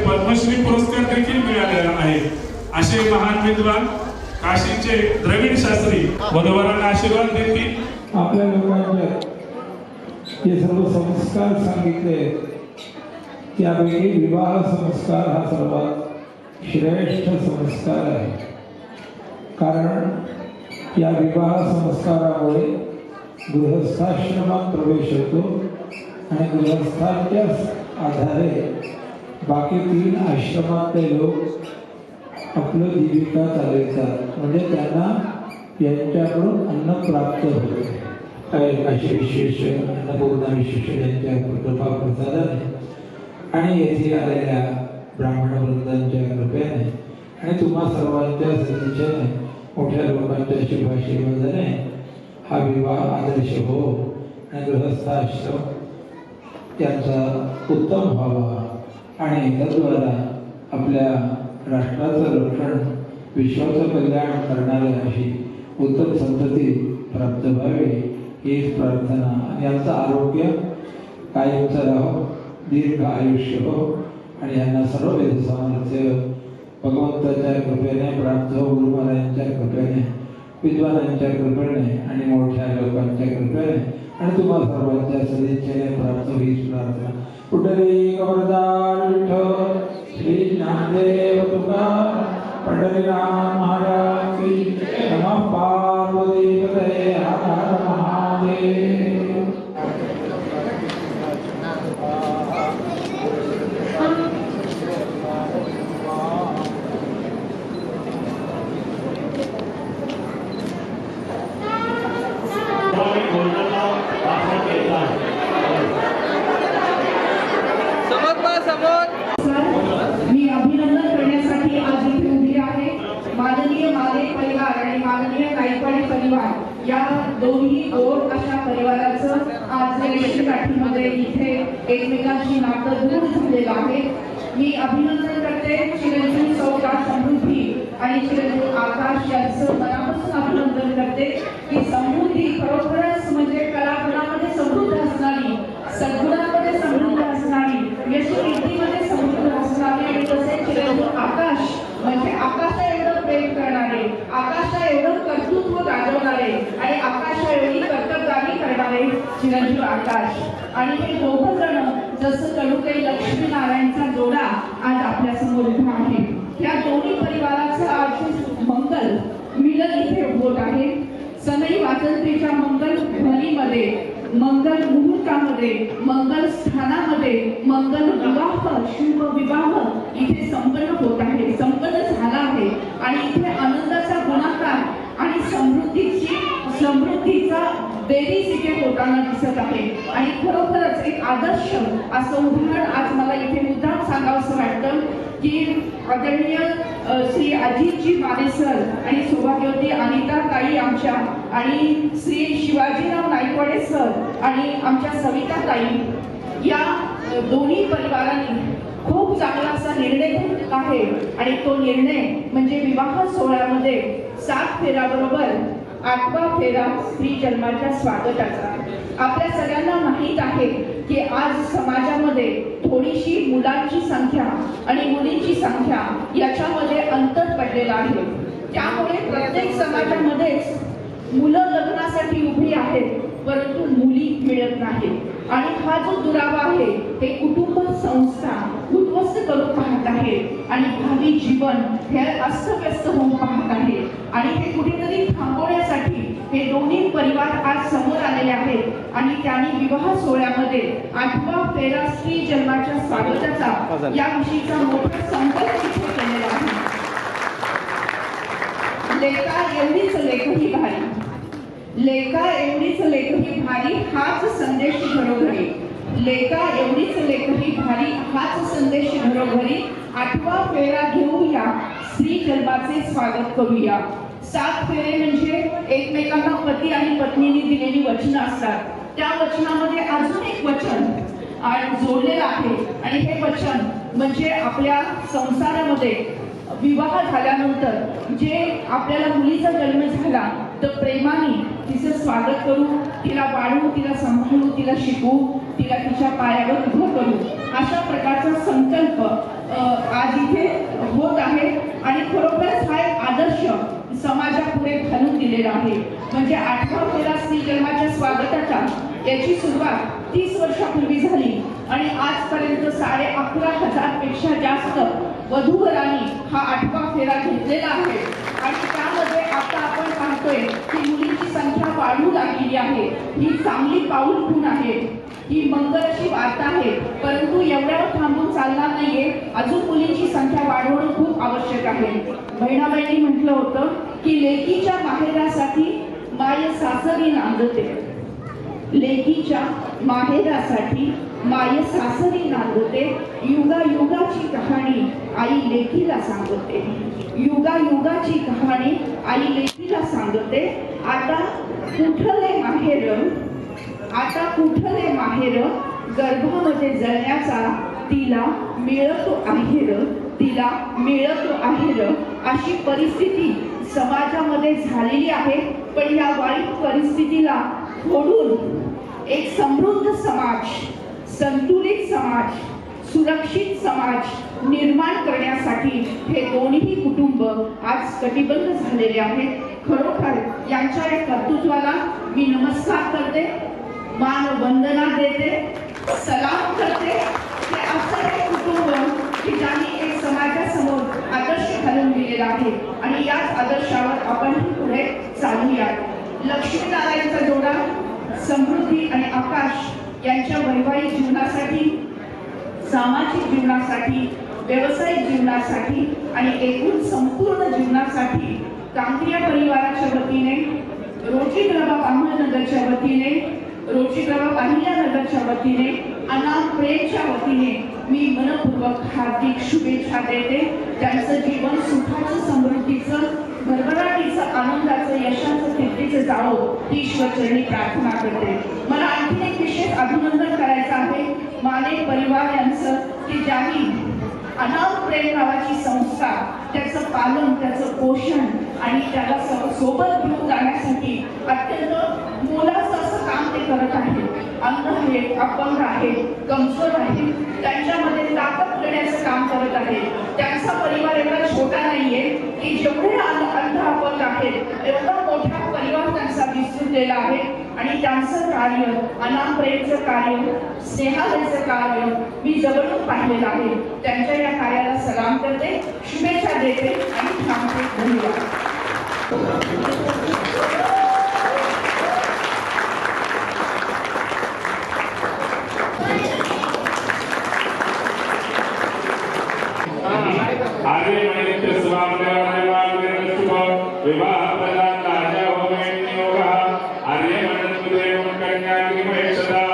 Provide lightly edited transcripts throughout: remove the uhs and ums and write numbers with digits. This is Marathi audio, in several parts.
पद्मश्री पुरस्कार देखील मिळालेला आहे। असे महान विद्वान काशीचे द्रविड शास्त्री वधूवरांना आशीर्वाद देतील। आपल्या लोकांचे जे सर्व संस्कार सांगितले त्यापैकी विवाह संस्कार हा सर्वात श्रेष्ठ संस्कार आहे। कारण या विवाह संस्कारामुळे गृहस्थाश्रमात प्रवेश होतो आणि गृहस्थांच्या आधारे बाकी 3 आश्रमातले लोक आपलं जीविका चालवतात, म्हणजे त्यांना यांच्याकडून अन्न प्राप्त होते। अशी विशेष अन्नपूर्णा विशेष यांच्या कृपा प्रसादाने आणि येथे आलेल्या ब्राह्मण वृंदांच्या कृपेने आणि तुम्हा सर्वांच्या सदिच्छेने मोठ्या लोकांच्या शुभाशीर्वादाने हा विवाह आदर्श हो आणि गृहस्थाश्रम त्यांचा उत्तम व्हावा आणि तद्वारा आपल्या राष्ट्राचं रक्षण विश्वाचं कल्याण करणारी अशी उत्तम संतती प्राप्त व्हावी हीच प्रार्थना। आणि यांचं आरोग्य कायमचं राहो, दीर्घ आयुष्य हो आणि यांना सर्व वेद सामर्थ्य भगवंताच्या कृपेने प्राप्त हो, गुरु महाराजांच्या कृपेने, विद्वानांच्या कृपेने आणि मोठ्या लोकांच्या कृपेने आणि तुम्हाला सर्वांच्या सदिच्छेने प्राप्त हीच प्रार्थना। पुंडलिक वरदान विठ्ठल श्री ज्ञानदेव तुकाराम पंढरीनाथ महाराज की नमः। पार्वती पतये हर हर महादेव। मी अभिनंदन करण्यासाठी आज इथे उभी आहे। माननीय माले परिवार आणि माननीय गायकवाडी परिवार या दोन्ही गोड अशा परिवाराचं आज यशगाठीमध्ये इथे एकमेकांशी नातं दृढ झालेलं आहे। मी अभिनंदन करते चिरंजीव सौकाश समृद्धी आणि चिरंजीव आकाश यांचं मनापासून अभिनंदन करते की समृद्धी खरोखरच म्हणजे कलागुणामध्ये समृद्ध असणारी, सद्गुणामध्ये समृद्ध असणारी, यशकीर्तीमध्ये समृद्ध असणारी आणि तसे चिरंजीव आकाश म्हणजे आकाशा एवढं प्रेम करणारे, आकाशा एवढं कर्तृत्व गाजवणारे आणि आकाशा एवढी कर्तव्यगामी करणारे चिरंजीव आकाश। आणि हे दोघं जण जसं जणू काही लक्ष्मीनारायणचा जोडा आज आपल्या समोर उभा आहे। होत आहे. सनई वाजंत्रीच्या मंगल ध्वनीमध्ये, मंगल मुहूर्तामध्ये, मंगल स्थानामध्ये मंगल विवाह, शुभ विवाह इथे संपन्न होत आहे, संपन्न झाला आहे. आणि इथे आनंदाचा गुणाकार आणि समृद्धीचा बेरीज इथे होताना दिसत आहे. आणि खरोखरच एक आदर्श असं उदाहरण आज मला इथे मुद्दाम सांगावंसं वाटतं की आदरणीय श्री अजितजी माने सर आणि सौभाग्यवती अनिता ताई आमच्या, आणि श्री शिवाजीराव नाईकवाडे सर आणि आमच्या सविता ताई या दोन्ही परिवारांनी खूप चांगला असा निर्णय घेतला आहे. आणि तो निर्णय म्हणजे विवाह सोहळ्यामध्ये 7 फेऱ्याबरोबर 8वा फेरा स्त्री जन्माच्या स्वागताचा. आपल्या सगळ्यांना माहीत आहे की आज समाजामध्ये थोडीशी मुलांची संख्या आणि मुलींची संख्या याच्यामध्ये अंतर पडलेला आहे. त्यामुळे प्रत्येक समाजामध्येच मुलं लग्नासाठी उभी आहेत परंतु मुली मिळत नाहीत. आणि हा जो दुरावा आहे हे कुटुंब संस्था उद्ध्वस्त करून पाहत आहे आणि भावी जीवन हे अस्तव्यस्त होऊन पाहत आहे. आणि हे कुठेतरी थांबवण्यासाठी हे दोन्ही परिवार आज समोर आलेले आहेत आणि त्यांनी विवाह सोहळ्यामध्ये 8वा फेरा स्त्री जन्माच्या स्वागताचा याविषयीचा मोठा संकल्प इथे केलेला आहे. लेका एवढीच लेखही भारी, लेका एवढीच लेखही भारी हाच संदेश घरोघरी, लेका एवढीच लेखही भारी हाच संदेश घरोघरी. 8वा फेरा घेऊया, स्त्री जन्माचे स्वागत करूया. 7 फेरे म्हणजे एकमेकांना पती आणि पत्नीने दिलेली वचनं असतात. त्या वचनामध्ये अजून एक वचन जोडलेलं आहे आणि हे वचन म्हणजे आपल्या संसारामध्ये विवाह झाल्यानंतर जे आपल्याला मुलीचा जन्म झाला तर प्रेमाने तिचं स्वागत करू, तिला वाढवू, तिला सांभाळू, तिला शिकवू, तिला तिच्या पायावर उभं करू, अशा प्रकारचा संकल्प आज इथे होत आहे. आणि खरोखरच हा एक आदर्श समाजापुढे घालून दिलेला आहे. म्हणजे 8वा फेरा स्त्री जन्माच्या स्वागताचा याची सुरुवात 30 वर्षापूर्वी झाली आणि आजपर्यंत 11,500 पेक्षा जास्त वधूवरांनी हा 8वा फेरा घेतलेला आहे. आणि त्यामध्ये आता आपण पाहतोय की मुलींची संख्या वाढू लागलेली आहे. ही चांगली पाऊल खूण आहे, ही मंगलाची वार्ता आहे. परंतु एवढ्यावर थांबून चालणार नाहीये, अजून मुलींची संख्या वाढवणं खूप आवश्यक आहे. बहिणाबाईंनी म्हटलं होतं की लेकीच्या माहेरासाठी माय सासरी नांदते, लेकीच्या माहेरासाठी माय सासरी नांदते, युगायुगाची कहाणी आई लेकीला सांगते, युगायुगाची कहाणी आई लेकीला सांगते. आता कुठले माहेर, आता कुठले माहेर, गर्भामध्ये जळण्याचा तिला मिळतो आहेर, तिला मिळतो आहेर. अशी परिस्थिती समाजामध्ये झालेली आहे. पण या वाईट परिस्थितीला फोडून एक समृद्ध समाज, संतुलित समाज, सुरक्षित समाज निर्माण करण्यासाठी हे दोन्ही कुटुंब आज कटिबद्ध झालेले आहेत. खरोखर यांच्या या कर्तृत्वाला मी नमस्कार करते, मान वंदना देते, सलाम करते. हे असं एक कुटुंब की ज्यांनी एक समाजासमोर आदर्श घालून दिलेला आहे आणि याच आदर्शावर आपण पुढे चालूया. लक्ष्मीनारायणचा जोडा समृद्धी आणि आकाश यांच्या वैवाहिक जीवनासाठी, सामाजिक जीवनासाठी, व्यावसायिक जीवनासाठी आणि एकूण संपूर्ण जीवनासाठी कांक्रिया परिवाराच्या वतीने, रोजी क्लब अहमदनगरच्या वतीने, रोजी क्लब अहिल्यानगरच्या वतीने, अनाम प्रेमच्या वतीने मी मनपूर्वक हार्दिक शुभेच्छा देते. त्यांचं जीवन सुखाचं, समृद्धीचं, भरभराटीचं, आनंदाचं, यशाचं, कीर्तीचं जावो ही ईश्वरचरणी प्रार्थना करते. मला आणखी एक विशेष अभिनंदन करायचं आहे माने परिवार यांचं की ज्यांनी अनाम प्रेम नावाची संस्था, त्याचं पालन, त्याचं पोषण आणि त्याला सोबत घेऊन जाण्यासाठी अत्यंत मोलाचं असं काम ते करत आहेत. अंध आहेत, अपंग आहेत, कमजोर आहेत, त्यांच्यामध्ये ताकद देण्याचं काम करत आहेत. त्यांचा परिवार एवढा छोटा नाहीये की जेवढे अंध अपंग आहेत एवढा मोठा परिवार त्यांचा विस्तृतलेला आहे. आणि त्यांचं कार्य, अनाम प्रेमचं कार्य, स्नेहालयचं कार्य मी जवळून पाहिलेलं आहे. त्यांच्या या कार्याला सलाम करते, शुभेच्छा देते आणि थांबते. धन्यवाद. आर्य महिन्याचे विवाह प्रदान राजा होमेन्योगा आर्य मनस्पदेव कन्याग्निमहेशदा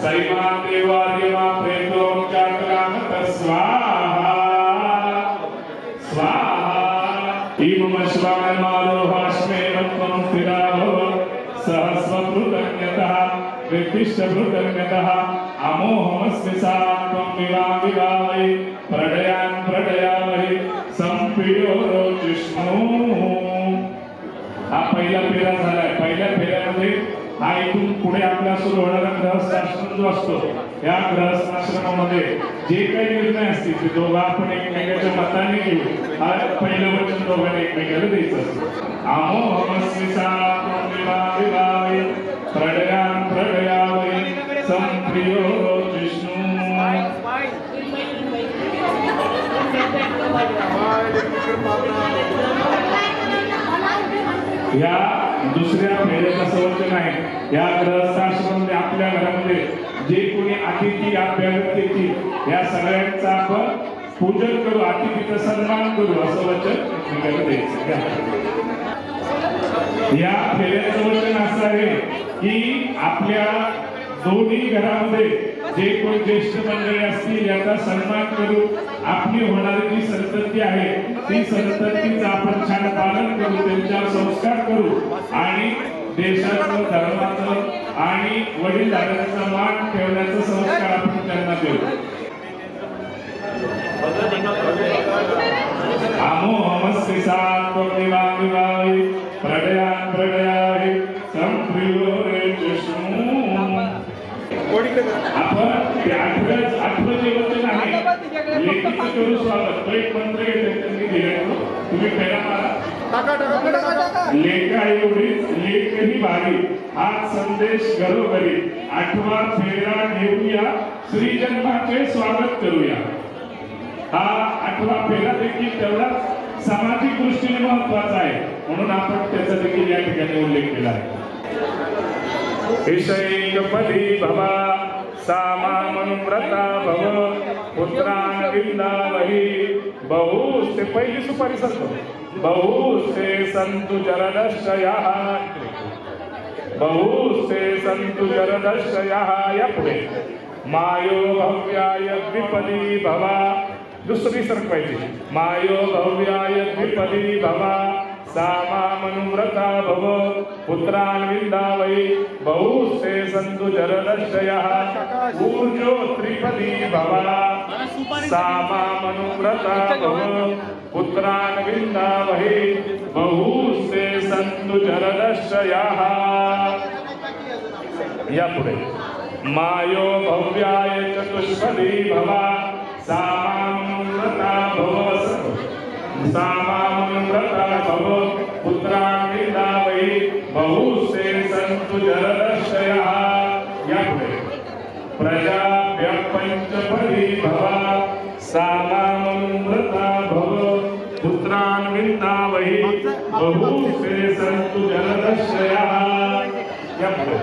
सैमा देवार्यमा प्रेतो चाकरामत स्वाहा स्वाहा इममश्वानमारोहाश्मेवं त्वं स्थिराहो सहस्वभृतज्ञतः विद्विष्टभृतज्ञतः अमोहमस्मि सा त्वं विवाविवावै प्रडयान् प्रडयावै संप्रियो जिष्णु हा पहिला फेरा झालाय. पहिल्या फेऱ्यामध्ये हा इथून पुढे आपला सुरू होणारा गृहस्थाश्रम जो असतो या गृहस्थाश्रमामध्ये जे काही निर्णय असतील ते दोघं आपण एकमेकाच्या मताने घेऊ. हा पहिलं वचन दोघांनी एकमेकाला द्यायचं असतं. अमोहमस्मि सा त्वं विवाविवावै प्रडयान् प्रडयावै संप्रियो जिष्णु. या दुसऱ्या फेऱ्याचं असं वचन आहे. या गृहस्थाश्रमामध्ये आपल्या घरामध्ये जे कोणी अतिथी अभ्यागत येतील या सगळ्यांचा आपण पूजन करू, अतिथीचा सन्मान करू असं वचन एकमेकाला द्यायचं. या फेऱ्याचं वचन असं आहे की आपल्या दोन्ही घरामध्ये जे कोणी ज्येष्ठ मंडळी असतील याचा सन्मान करू. आपली होणारी जी संतती आहे ती संततीचं आपण छान पालन करू, त्यांच्यावर संस्कार करू आणि देशाचं धर्माचं आणि वडीलधाऱ्यांचा मान ठेवण्याचा संस्कार आपण त्यांना देऊ. अमोहमस्मि सा त्वं विवाविवावै प्रडयान् प्रडयावै संप्रियो जिष्णु. आपण आठवं जे वचन आहे लेखीचं करू स्वागत. तो एक मंत्र त्यांनी दिले, तुम्ही फेरा मारा. लेखा एवढीच लेखही भारी हाच संदेश घरोघरी. आठवा फेरा घेऊया श्री जन्माचे स्वागत करूया. हा आठवा फेरा देखील तेवढा सामाजिक दृष्टीने महत्वाचा आहे म्हणून आपण त्याचा देखील या ठिकाणी उल्लेख केला आहे. ईशैकपदी भवा सामामनुव्रता भव पुत्रान् विन्दावहि बहुस्ते. पहिली सुपारी सरतो. बहुस्ते सन्तु जरदर्शयाः बहुस्ते सन्तु जरदर्शयाः. या पुढे मायो भव्याय द्विपदी भवा. दुसरी सरकवायची. मायो भव्याय द्विपदी भवा सामामनुव्रता भव पुत्रान् विन्दावै बहुस्ते सन्तु जरदर्शयाः. ऊर्जो त्रिपदी भवा सामामनुव्रता भव पुत्रान् विन्दावै बहुस्ते सन्तु जरदर्शयाः. या पुढे मायो भव्याय चतुष्पदी भवा सामामनुव्रता भव सामामनुव्रता भव पुत्रान् विन्दावै बहुस्ते सन्तु जरदर्शयाः. या पुढे प्रजाभ्यः पञ्चपदी भवा सामामनुव्रता भव पुत्रान् विन्दावै बहुस्ते सन्तु जरदर्शयाः. या पुढे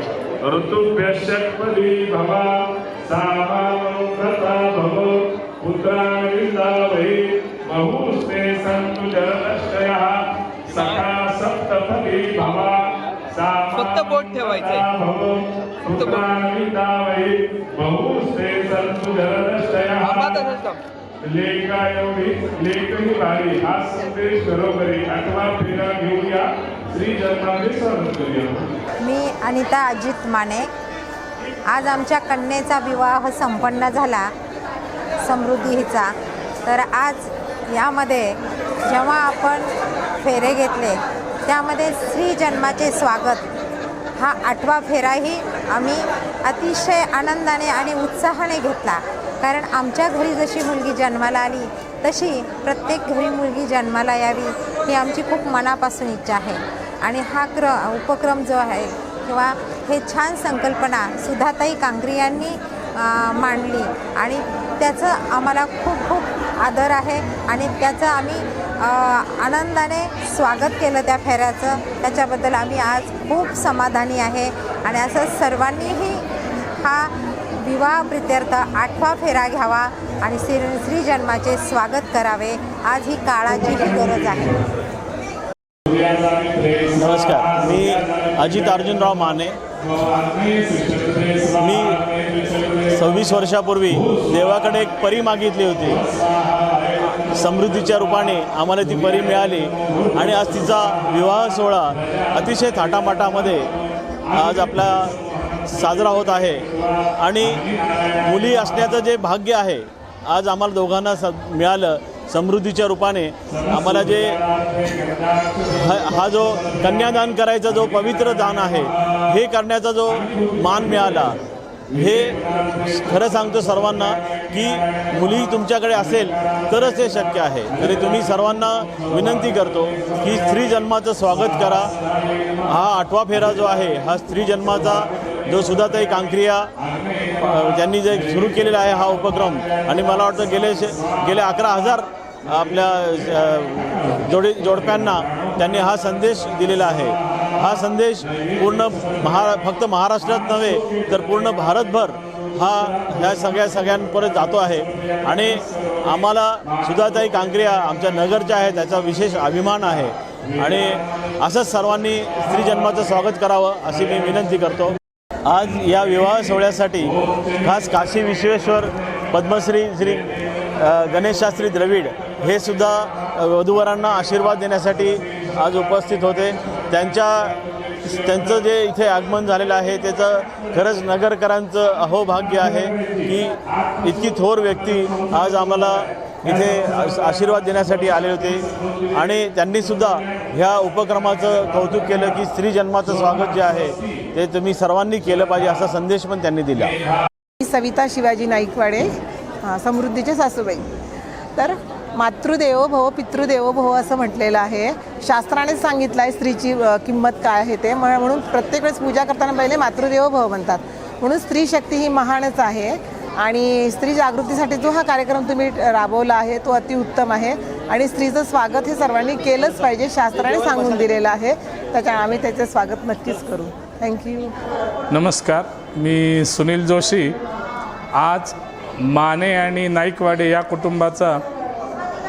ऋतुभ्यः षट्पदी भवा सामामनुव्रता भव पुत्रान् विन्दावै बहुस्ते सन्तु जरदर्शयाः. सखा सप्तपदी भवा सामामनुव्रता भव पुत्रान् विन्दावै बहुस्ते सन्तु जरदर्शयाः. लेखा एवढी लेखही भारी हा संदेश घरोघरी. आठवा फेरा घेऊया श्री जन्माचे स्वागत करूया. मी अनिता अजित माने. आज आमच्या कन्येचा विवाह संपन्न झाला समृद्धी हिचा. तर आज यामध्ये जेव्हा आपण फेरे घेतले त्यामध्ये श्री जन्माचे स्वागत हा आठवा फेराही आम्ही अतिशय आनंदाने आणि उत्साहाने घेतला. कारण आमच्या घरी जशी मुलगी जन्माला आली तशी प्रत्येक घरी मुलगी जन्माला यावी ही आमची खूप मनापासून इच्छा आहे. आणि हा उपक्रम जो आहे किंवा हे छान संकल्पना सुधाताई कांगरी यांनी मांडली आणि त्याचं आम्हाला खूप खूप आदर आहे आणि त्याचा आम्ही आनंदाने स्वागत केलं त्या फेऱ्याचं, त्याच्याबद्दल आम्ही आज खूप समाधानी आहे. आणि असं सर्वांनीही हा विवाह प्रित्यर्थ 8वा फेरा घ्यावा आणि श्री जन्माचे स्वागत करावे. आज ही काळाची गरज आहे. नमस्कार, मी अजित अर्जुनराव माने. मी 26 वर्षापूर्वी देवाकडे एक परी मागितली होती. समृद्धीच्या रूपाने आम्हाला ती परी मिळाली आणि आज तिचा विवाह सोहळा अतिशय थाटामाटामध्ये आज आपला साजरा होत आहे. आणि मुली असण्याचं जे भाग्य आहे आज आम्हाला दोघांना मिळालं. समृद्धीच्या रूपाने आम्हाला जे हा जो कन्यादान करायचा जो पवित्र दान आहे हे करण्याचा जो मान मिळाला, हे खरं सांगतो सर्वांना की मुली तुमच्याकडे असेल तरच हे शक्य आहे. तरी तुम्ही सर्वांना विनंती करतो की स्त्री जन्माचं स्वागत करा. हा 8वा फेरा जो आहे हा स्त्री जन्माचा जो सुधाताई कांक्रिया त्यांनी जे सुरू केलेला आहे हा उपक्रम, आणि मला वाटतं गेले 11,000 आपल्या जोडप्यांना त्यांनी हा संदेश दिलेला आहे. हा संदेश पूर्ण फक्त महाराष्ट्रात नव्हे तर पूर्ण भारतभर ह्या सगळ्यांपर्यंत जातो आहे. आणि आम्हाला सुधाताई कांक्रिया आमच्या नगरच्या आहेत त्याचा विशेष अभिमान आहे. आणि असंच सर्वांनी स्त्री जन्माचं स्वागत करावं अशी मी विनंती करतो. आज या विवाह सोहळ्यासाठी खास काशी विश्वेश्वर पद्मश्री श्री गणेश शास्त्री द्रविड हे सुद्धा वधूवरांना आशीर्वाद देण्यासाठी आज उपस्थित होते. त्यांचं जे इथे आगमन झालेलं आहे त्याचं खरंच नगरकरांचं अहोभाग्य आहे की इतकी थोर व्यक्ती आज आम्हाला इथे आशीर्वाद देण्यासाठी आले होते. आणि त्यांनीसुद्धा ह्या उपक्रमाचं कौतुक केलं की स्त्री जन्माचं स्वागत जे आहे ते तुम्ही सर्वांनी केलं पाहिजे असा संदेश पण त्यांनी दिला. सविता शिवाजी नाईकवाडे, समृद्धीचे सासूबाई. तर मातृदेवो भव पितृदेवो भव असं म्हटलेलं आहे. शास्त्रानेच सांगितलं आहे स्त्रीची किंमत काय आहे ते. म्हणून प्रत्येक वेळेस पूजा करताना पहिले मातृदेवो भव म्हणतात. म्हणून स्त्री शक्ती ही महानच आहे. आणि स्त्री जागृतीसाठी जो हा कार्यक्रम तुम्ही राबवला आहे तो अतिउत्तम आहे. आणि स्त्रीचं स्वागत हे सर्वांनी केलंच पाहिजे, शास्त्राने सांगून दिलेलं आहे. त्याच्यामुळे आम्ही त्याचं स्वागत नक्कीच करू. थँक्यू. नमस्कार, मी सुनील जोशी. आज माने आणि नाईकवाडे या कुटुंबाचा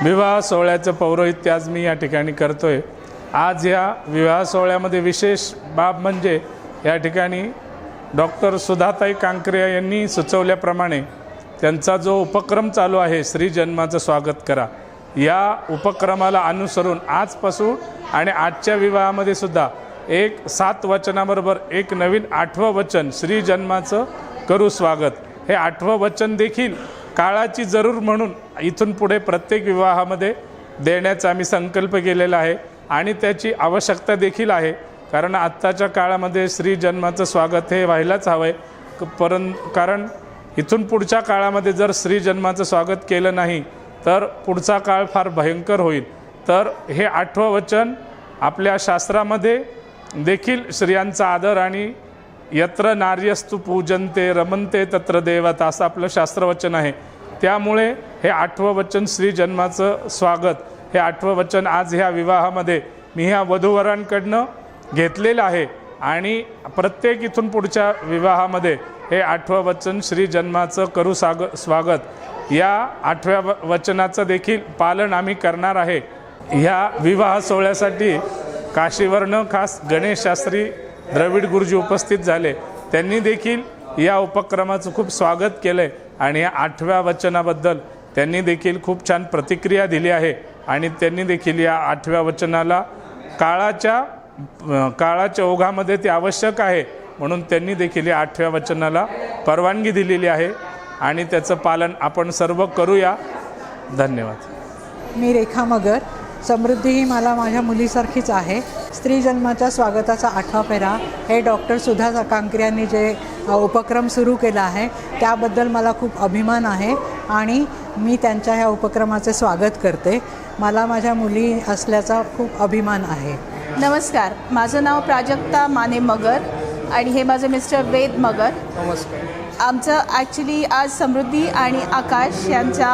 विवाह सोहळ्याचं पौरोहित्य आज मी या ठिकाणी करतो आहे. आज या विवाह सोहळ्यामध्ये विशेष बाब म्हणजे या ठिकाणी डॉक्टर सुधाताई कांक्रिया यांनी सुचवल्याप्रमाणे त्यांचा जो उपक्रम चालू आहे स्त्री जन्माचं स्वागत करा, या उपक्रमाला अनुसरून आजपासून आणि आजच्या विवाहामध्ये सुद्धा एक 7 वचनाबरोबर एक नवीन 8वं वचन श्री जन्माचं करू स्वागत. हे 8वं वचन देखील काळाची जरूर म्हणून इथून पुढे प्रत्येक विवाहामध्ये देण्याचा आम्ही संकल्प केलेला आहे. आणि त्याची आवश्यकता देखील आहे, कारण आत्ताच्या काळामध्ये स्त्री जन्माचं स्वागत हे व्हायलाच हवं आहे. कारण इथून पुढच्या काळामध्ये जर स्त्री जन्माचं स्वागत केलं नाही तर पुढचा काळ फार भयंकर होईल. तर हे 8वं वचन आपल्या शास्त्रामध्ये देखील स्त्रियांचा आदर आणि यत्र नार्यस्तु पूजन्ते रमन्ते तत्र देवता असं आपलं शास्त्रवचन आहे. त्यामुळे हे 8वं वचन स्त्री जन्माचं स्वागत हे 8वं वचन आज ह्या विवाहामध्ये मी ह्या वधूवरांकडनं घेतलेलं आहे. आणि प्रत्येक इथून पुढच्या विवाहामध्ये हे 8वं वचन श्री जन्माचं करू स्वागत या 8व्या वचनाचं देखील पालन आम्ही करणार आहे. ह्या विवाह सोहळ्यासाठी काशीवरनं खास गणेश शास्त्री द्रविड गुरुजी उपस्थित झाले. त्यांनी देखील या उपक्रमाचं खूप स्वागत केलं आहे. आणि या 8व्या वचनाबद्दल त्यांनी देखील खूप छान प्रतिक्रिया दिली आहे. आणि त्यांनी देखील या 8व्या वचनाला काळाच्या ओघामध्ये ते आवश्यक आहे म्हणून त्यांनी देखील या 8व्या वचनाला परवानगी दिलेली आहे. आणि त्याचं पालन आपण सर्व करूया. धन्यवाद. मी रेखा मगर. समृद्धी ही मला माझ्या मुलीसारखीच आहे. स्त्री जन्माच्या स्वागताचा 8वा फेरा हे डॉक्टर सुधा कांक्रियांनी जे उपक्रम सुरू केला आहे त्याबद्दल मला खूप अभिमान आहे आणि मी त्यांच्या ह्या उपक्रमाचे स्वागत करते. मला माझ्या मुली असल्याचा खूप अभिमान आहे. नमस्कार, माझं नाव प्राजक्ता माने मगर आणि हे माझे मिस्टर वेद मगर. नमस्कार. आमचं ॲक्च्युली आज समृद्धी आणि आकाश यांच्या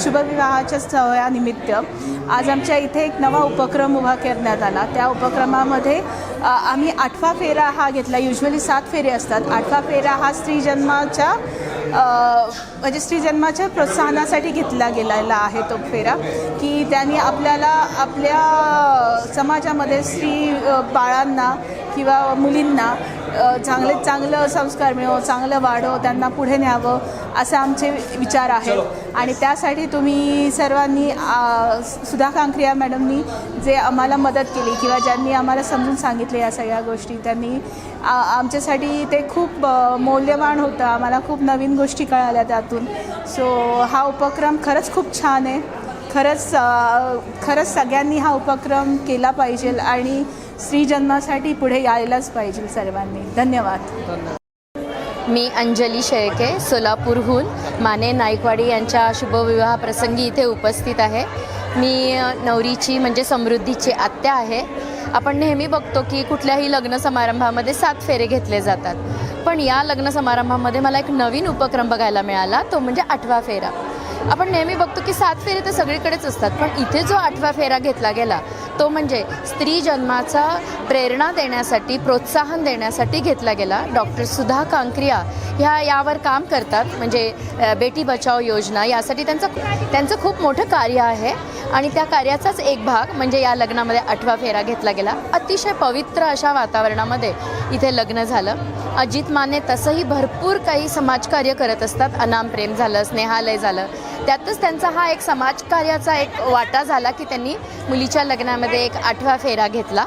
शुभविवाहाच्या सोहळ्यानिमित्त आज आमच्या इथे एक नवा उपक्रम उभा करण्यात आला. त्या उपक्रमामध्ये आम्ही 8वा फेरा हा घेतला. युजली 7 फेरे असतात. 8वा फेरा हा स्त्री जन्माच्या प्रोत्साहनासाठी घेतला गेलेला आहे तो फेरा, की त्यांनी आपल्याला आपल्या समाजामध्ये स्त्री बाळांना किंवा मुलींना चांगलं संस्कार मिळो, चांगलं वाढो, त्यांना पुढे न्यावं असे आमचे विचार आहेत. आणि त्यासाठी तुम्ही सर्वांनी सुधा कांक्रिया मॅडमनी जे आम्हाला मदत केली किंवा ज्यांनी आम्हाला समजून सांगितले या सगळ्या गोष्टी, त्यांनी आमच्यासाठी ते खूप मौल्यवान होतं. आम्हाला खूप नवीन गोष्टी कळाल्या त्यातून. सो हा उपक्रम खरंच खूप छान आहे. खरंच सगळ्यांनी हा उपक्रम केला पाहिजे आणि स्त्री जन्मासाठी पुढे यायलाच पाहिजे सर्वांनी. धन्यवाद. मी अंजली शेळके सोलापूरहून माने नाईकवाडी यांच्या शुभविवाह प्रसंगी इथे उपस्थित आहे. मी नवरीची म्हणजे समृद्धीची आत्या आहे. आपण नेहमी बघतो की कुठल्याही लग्न समारंभामध्ये 7 फेरे घेतले जातात, पण या लग्न समारंभामध्ये मला एक नवीन उपक्रम बघायला मिळाला, तो म्हणजे 8वा फेरा. आपण नेहमी बघतो की 7 फेरे तर सगळीकडेच असतात, पण इथे जो 8वा फेरा घेतला गेला तो म्हणजे स्त्री जन्माचा प्रेरणा देण्यासाठी, प्रोत्साहन देण्यासाठी घेतला गेला. डॉक्टर सुधा कांक्रिया ह्या यावर काम करतात, म्हणजे बेटी बचाओ योजना, यासाठी त्यांचं खूप मोठं कार्य आहे. आणि त्या कार्याचाच एक भाग म्हणजे या लग्नामध्ये 8वा फेरा घेतला गेला. अतिशय पवित्र अशा वातावरणामध्ये इथे लग्न झालं. अजित माने तसंही भरपूर काही समाजकार्य करत असतात. अनाम प्रेम झालं, स्नेहालय झालं, त्यातच त्यांचा हा एक समाजकार्याचा एक वाटा झाला की त्यांनी मुलीच्या लग्नामध्ये एक 8वा फेरा घेतला.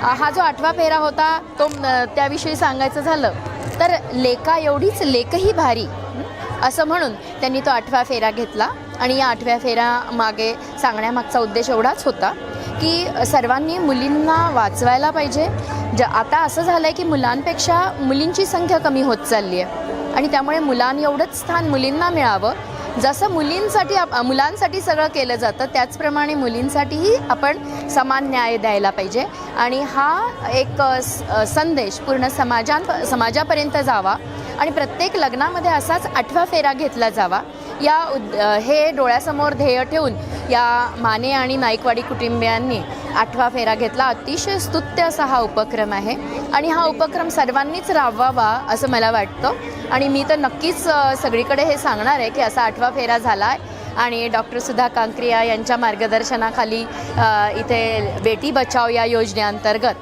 हा जो 8वा फेरा होता तो त्याविषयी सांगायचं झालं तर लेका एवढीच लेकही भारी असं म्हणून त्यांनी तो 8वा फेरा घेतला. आणि या 8व्या फेरा मागे सांगण्यामागचा उद्देश एवढाच होता की सर्वांनी मुलींना वाचवायला पाहिजे. आता असं झालं आहे की मुलांपेक्षा मुलींची संख्या कमी होत चालली आहे आणि त्यामुळे मुलांएवढंच स्थान मुलींना मिळावं. जसं मुलांसाठी सगळं केलं जातं त्याचप्रमाणे मुलींसाठीही आपण समान न्याय द्यायला पाहिजे. आणि हा एक संदेश पूर्ण समाजापर्यंत जावा आणि प्रत्येक लग्नामध्ये असाच 8वा फेरा घेतला जावा हे डोळ्यासमोर ध्येय ठेवून या माने आणि नाईकवाडी कुटुंबियांनी 8वा फेरा घेतला. अतिशय स्तुत्य असा हा उपक्रम आहे आणि हा उपक्रम सर्वांनीच राबवावा असं मला वाटतं. आणि मी तर नक्कीच सगळीकडे हे सांगणार आहे की असा 8वा फेरा झाला आहे. आणि डॉक्टर सुधा कांक्रिया यांच्या मार्गदर्शनाखाली इथे बेटी बचाओ या योजनेअंतर्गत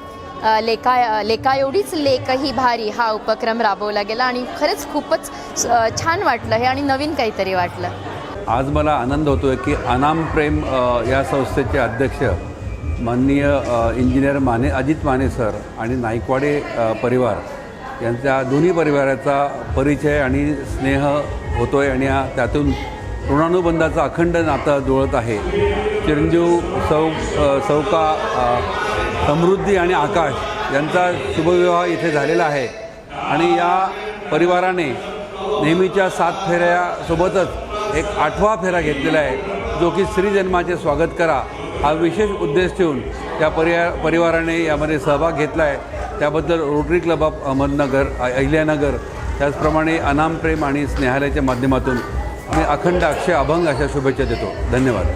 लेका एवढीच लेकही भारी हा उपक्रम राबवला गेला आणि खरंच खूपच छान वाटलं हे आणि नवीन काहीतरी वाटलं. आज मला आनंद होतो आहे की अनाम प्रेम या संस्थेचे अध्यक्ष माननीय इंजिनियर अजित माने सर आणि नाईकवाडे परिवार यांच्या दोन्ही परिवाराचा परिचय आणि स्नेह होतो आहे आणि त्यातून ऋणानुबंधाचं अखंड नातं जुळत आहे. चिरंजीव सौका समृद्धी आणि आकाश यांचा शुभविवाह इथे झालेला आहे आणि या परिवाराने नेहमीच्या 7 फेऱ्यासोबतच एक 8वा फेरा घेतलेला आहे, जो की स्त्री जन्माचे स्वागत करा हा विशेष उद्देश ठेवून त्या परिवाराने यामध्ये सहभाग घेतला आहे. त्याबद्दल rotary club of Ahmednagar, Ahilyanagar, त्याचप्रमाणे अनाम प्रेम आणि स्नेहालयाच्या माध्यमातून मी अखंड अक्षय अभंग अशा शुभेच्छा देतो. धन्यवाद.